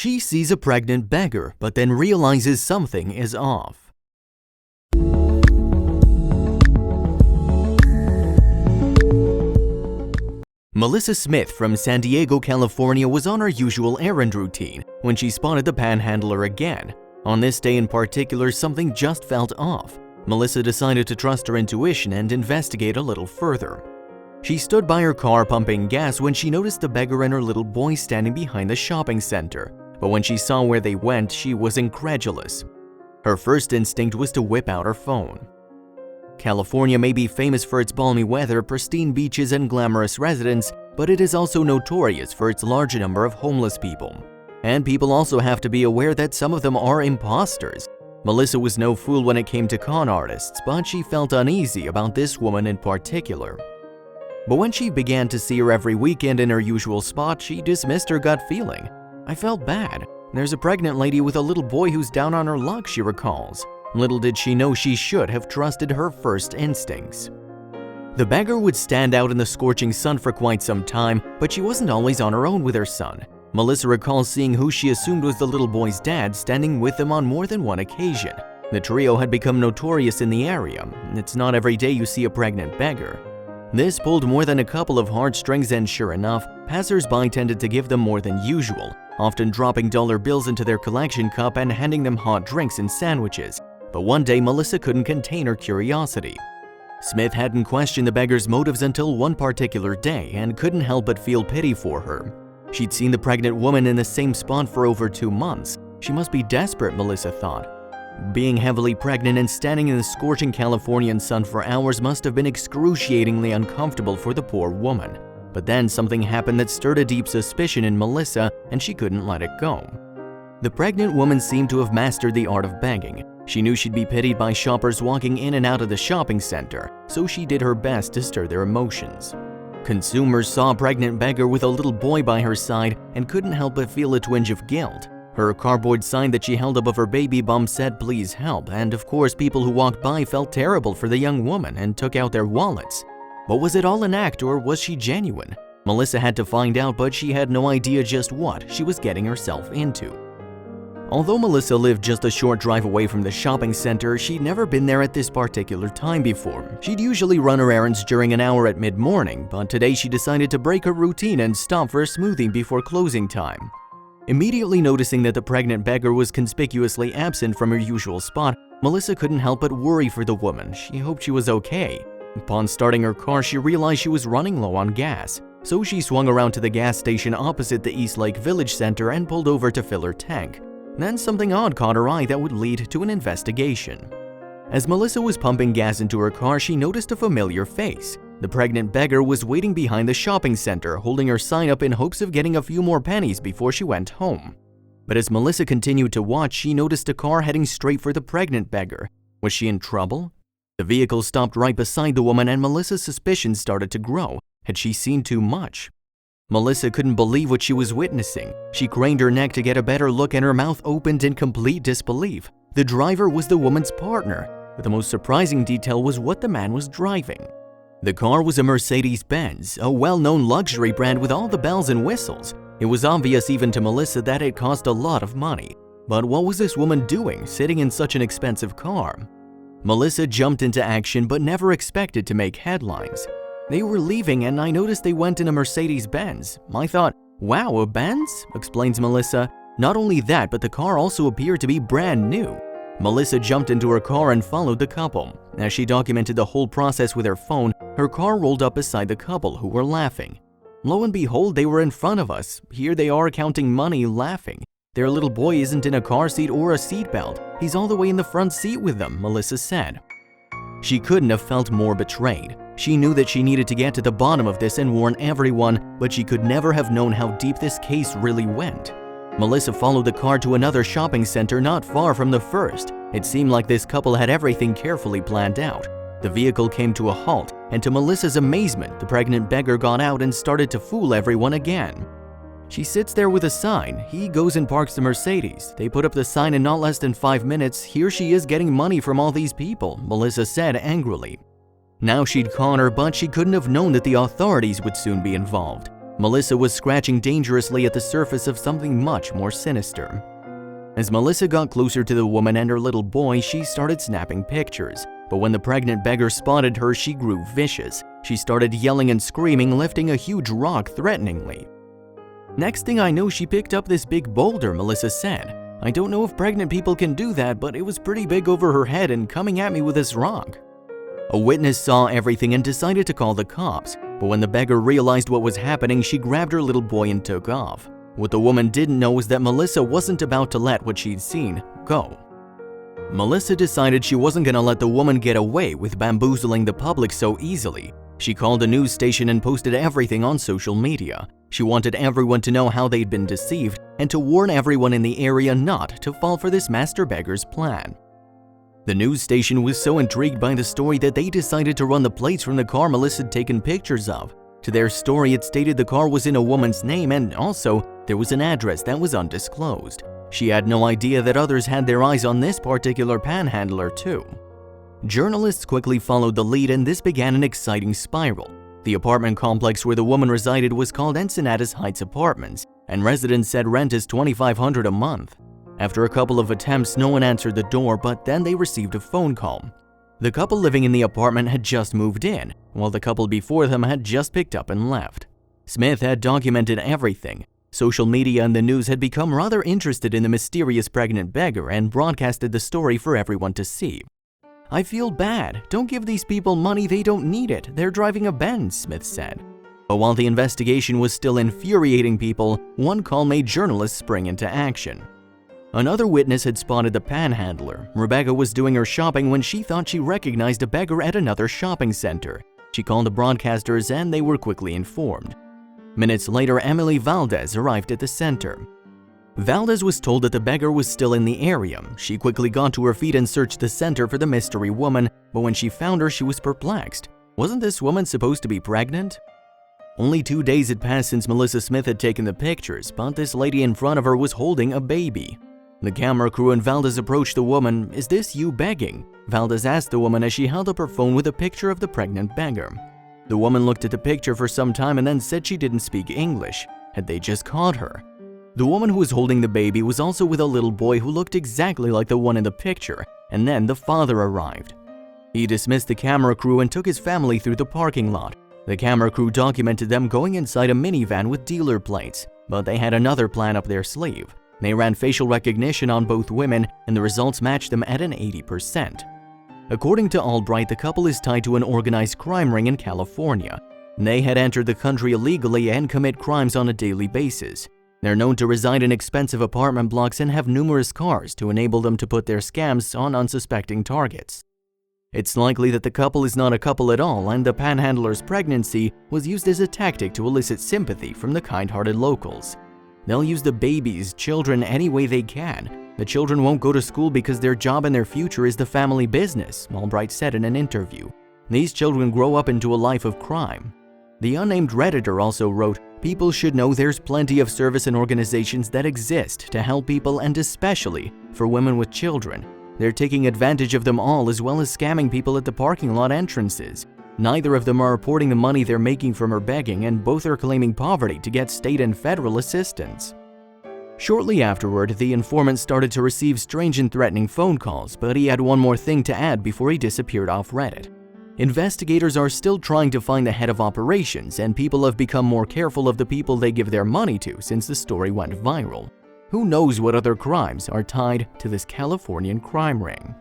She sees a pregnant beggar, but then realizes something is off. Melissa Smith from San Diego, California was on her usual errand routine when she spotted the panhandler again. On this day in particular, something just felt off. Melissa decided to trust her intuition and investigate a little further. She stood by her car pumping gas when she noticed the beggar and her little boy standing behind the shopping center. But when she saw where they went, she was incredulous. Her first instinct was to whip out her phone. California may be famous for its balmy weather, pristine beaches, and glamorous residents, but it is also notorious for its large number of homeless people. And people also have to be aware that some of them are imposters. Melissa was no fool when it came to con artists, but she felt uneasy about this woman in particular. But when she began to see her every weekend in her usual spot, she dismissed her gut feeling. "I felt bad. There's a pregnant lady with a little boy who's down on her luck," she recalls. Little did she know she should have trusted her first instincts. The beggar would stand out in the scorching sun for quite some time, but she wasn't always on her own with her son. Melissa recalls seeing who she assumed was the little boy's dad standing with them on more than one occasion. The trio had become notorious in the area. It's not every day you see a pregnant beggar. This pulled more than a couple of heartstrings, and sure enough, passers-by tended to give them more than usual, often dropping dollar bills into their collection cup and handing them hot drinks and sandwiches. But one day, Melissa couldn't contain her curiosity. Smith hadn't questioned the beggar's motives until one particular day and couldn't help but feel pity for her. She'd seen the pregnant woman in the same spot for over 2 months. She must be desperate, Melissa thought. Being heavily pregnant and standing in the scorching Californian sun for hours must have been excruciatingly uncomfortable for the poor woman. But then something happened that stirred a deep suspicion in Melissa, and she couldn't let it go. The pregnant woman seemed to have mastered the art of begging. She knew she'd be pitied by shoppers walking in and out of the shopping center, so she did her best to stir their emotions. Consumers saw a pregnant beggar with a little boy by her side and couldn't help but feel a twinge of guilt. Her cardboard sign that she held above her baby bump said, "Please help," and of course people who walked by felt terrible for the young woman and took out their wallets. But was it all an act, or was she genuine? Melissa had to find out, but she had no idea just what she was getting herself into. Although Melissa lived just a short drive away from the shopping center, she'd never been there at this particular time before. She'd usually run her errands during an hour at mid-morning, but today she decided to break her routine and stop for a smoothie before closing time. Immediately noticing that the pregnant beggar was conspicuously absent from her usual spot, Melissa couldn't help but worry for the woman. She hoped she was okay. Upon starting her car, she realized she was running low on gas, so she swung around to the gas station opposite the East Lake Village Center and pulled over to fill her tank. Then something odd caught her eye that would lead to an investigation. As Melissa was pumping gas into her car, she noticed a familiar face. The pregnant beggar was waiting behind the shopping center, holding her sign up in hopes of getting a few more pennies before she went home. But as Melissa continued to watch, she noticed a car heading straight for the pregnant beggar. Was she in trouble? The vehicle stopped right beside the woman, and Melissa's suspicions started to grow. Had she seen too much? Melissa couldn't believe what she was witnessing. She craned her neck to get a better look, and her mouth opened in complete disbelief. The driver was the woman's partner, but the most surprising detail was what the man was driving. The car was a Mercedes-Benz, a well-known luxury brand with all the bells and whistles. It was obvious even to Melissa that it cost a lot of money. But what was this woman doing, sitting in such an expensive car? Melissa jumped into action but never expected to make headlines. "They were leaving and I noticed they went in a Mercedes-Benz. I thought, wow, a Benz?" explains Melissa. Not only that, but the car also appeared to be brand new. Melissa jumped into her car and followed the couple. As she documented the whole process with her phone, her car rolled up beside the couple, who were laughing. Lo and behold, they were in front of us. Here they are counting money, laughing. Their little boy isn't in a car seat or a seatbelt. He's all the way in the front seat with them, Melissa said. She couldn't have felt more betrayed. She knew that she needed to get to the bottom of this and warn everyone, but she could never have known how deep this case really went. Melissa followed the car to another shopping center not far from the first. It seemed like this couple had everything carefully planned out. The vehicle came to a halt, and to Melissa's amazement, the pregnant beggar got out and started to fool everyone again. She sits there with a sign. He goes and parks the Mercedes. They put up the sign in not less than 5 minutes. Here she is getting money from all these people, Melissa said angrily. Now she'd caught her, but she couldn't have known that the authorities would soon be involved. Melissa was scratching dangerously at the surface of something much more sinister. As Melissa got closer to the woman and her little boy, she started snapping pictures. But when the pregnant beggar spotted her, she grew vicious. She started yelling and screaming, lifting a huge rock threateningly. "Next thing I know, she picked up this big boulder," Melissa said. "I don't know if pregnant people can do that, but it was pretty big over her head and coming at me with this rock." A witness saw everything and decided to call the cops, but when the beggar realized what was happening, she grabbed her little boy and took off. What the woman didn't know was that Melissa wasn't about to let what she'd seen go. Melissa decided she wasn't gonna let the woman get away with bamboozling the public so easily. She called a news station and posted everything on social media. She wanted everyone to know how they'd been deceived and to warn everyone in the area not to fall for this master beggar's plan. The news station was so intrigued by the story that they decided to run the plates from the car Melissa had taken pictures of. To their story, it stated the car was in a woman's name and also there was an address that was undisclosed. She had no idea that others had their eyes on this particular panhandler too. Journalists quickly followed the lead and this began an exciting spiral. The apartment complex where the woman resided was called Encinitas Heights Apartments, and residents said rent is $2,500 a month. After a couple of attempts, no one answered the door, but then they received a phone call. The couple living in the apartment had just moved in, while the couple before them had just picked up and left. Smith had documented everything. Social media and the news had become rather interested in the mysterious pregnant beggar and broadcasted the story for everyone to see. "I feel bad. Don't give these people money, they don't need it. They're driving a Benz," Smith said. But while the investigation was still infuriating people, one call made journalists spring into action. Another witness had spotted the panhandler. Rebecca was doing her shopping when she thought she recognized a beggar at another shopping center. She called the broadcasters and they were quickly informed. Minutes later, Emily Valdez arrived at the center. Valdez was told that the beggar was still in the area. She quickly got to her feet and searched the center for the mystery woman, but when she found her, she was perplexed. Wasn't this woman supposed to be pregnant? Only 2 days had passed since Melissa Smith had taken the pictures, but this lady in front of her was holding a baby. The camera crew and Valdez approached the woman. "Is this you begging?" Valdez asked the woman as she held up her phone with a picture of the pregnant beggar. The woman looked at the picture for some time and then said she didn't speak English. Had they just caught her? The woman who was holding the baby was also with a little boy who looked exactly like the one in the picture, and then the father arrived. He dismissed the camera crew and took his family through the parking lot. The camera crew documented them going inside a minivan with dealer plates, but they had another plan up their sleeve. They ran facial recognition on both women, and the results matched them at an 80%. According to Albright, the couple is tied to an organized crime ring in California. They had entered the country illegally and commit crimes on a daily basis. They're known to reside in expensive apartment blocks and have numerous cars to enable them to put their scams on unsuspecting targets. It's likely that the couple is not a couple at all, and the panhandler's pregnancy was used as a tactic to elicit sympathy from the kind-hearted locals. They'll use the babies, children, any way they can. The children won't go to school because their job and their future is the family business, Albright said in an interview. These children grow up into a life of crime. The unnamed Redditor also wrote, "People should know there's plenty of service and organizations that exist to help people, and especially for women with children. They're taking advantage of them all, as well as scamming people at the parking lot entrances. Neither of them are reporting the money they're making from her begging, and both are claiming poverty to get state and federal assistance." Shortly afterward, the informant started to receive strange and threatening phone calls, but he had one more thing to add before he disappeared off Reddit. Investigators are still trying to find the head of operations, and people have become more careful of the people they give their money to since the story went viral. Who knows what other crimes are tied to this Californian crime ring?